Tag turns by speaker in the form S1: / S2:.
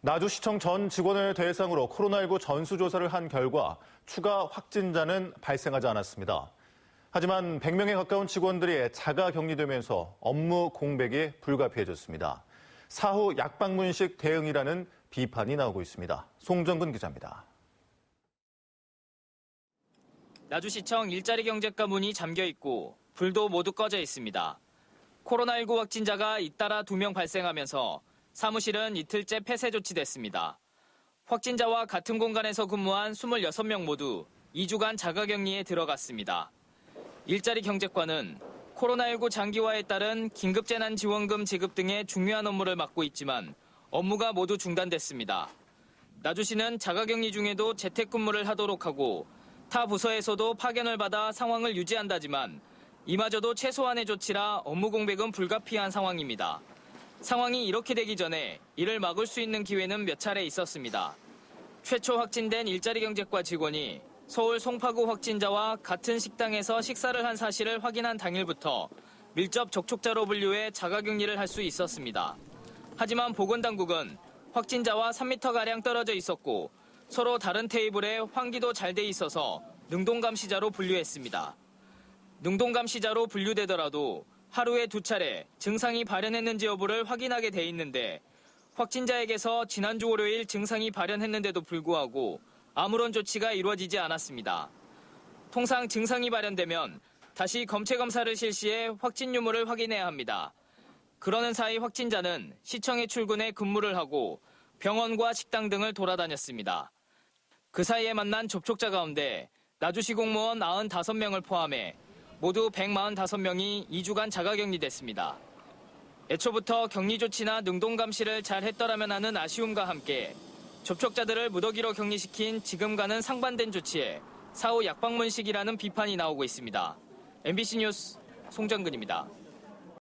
S1: 나주시청 전 직원을 대상으로 코로나19 전수조사를 한 결과 추가 확진자는 발생하지 않았습니다. 하지만 100명에 가까운 직원들이 자가 격리되면서 업무 공백이 불가피해졌습니다. 사후 약방문식 대응이라는 비판이 나오고 있습니다. 송정근 기자입니다.
S2: 나주시청 일자리 경제과 문이 잠겨 있고 불도 모두 꺼져 있습니다. 코로나19 확진자가 잇따라 2명 발생하면서 사무실은 이틀째 폐쇄 조치됐습니다. 확진자와 같은 공간에서 근무한 26명 모두 2주간 자가격리에 들어갔습니다. 일자리 경제과는 코로나19 장기화에 따른 긴급재난지원금 지급 등의 중요한 업무를 맡고 있지만 업무가 모두 중단됐습니다. 나주시는 자가격리 중에도 재택근무를 하도록 하고 타 부서에서도 파견을 받아 상황을 유지한다지만 이마저도 최소한의 조치라 업무 공백은 불가피한 상황입니다. 상황이 이렇게 되기 전에 이를 막을 수 있는 기회는 몇 차례 있었습니다. 최초 확진된 일자리 경제과 직원이 서울 송파구 확진자와 같은 식당에서 식사를 한 사실을 확인한 당일부터 밀접 접촉자로 분류해 자가격리를 할 수 있었습니다. 하지만 보건당국은 확진자와 3m가량 떨어져 있었고 서로 다른 테이블에 환기도 잘 돼 있어서 능동감시자로 분류했습니다. 능동감시자로 분류되더라도 하루에 2차례 증상이 발현했는지 여부를 확인하게 돼 있는데 확진자에게서 지난주 월요일 증상이 발현했는데도 불구하고 아무런 조치가 이루어지지 않았습니다. 통상 증상이 발현되면 다시 검체 검사를 실시해 확진 유무를 확인해야 합니다. 그러는 사이 확진자는 시청에 출근해 근무를 하고 병원과 식당 등을 돌아다녔습니다. 그 사이에 만난 접촉자 가운데 나주시 공무원 95명을 포함해 모두 145명이 2주간 자가격리됐습니다. 애초부터 격리 조치나 능동감시를 잘 했더라면 하는 아쉬움과 함께 접촉자들을 무더기로 격리시킨 지금과는 상반된 조치에 사후 약방문식이라는 비판이 나오고 있습니다. MBC 뉴스 송정근입니다.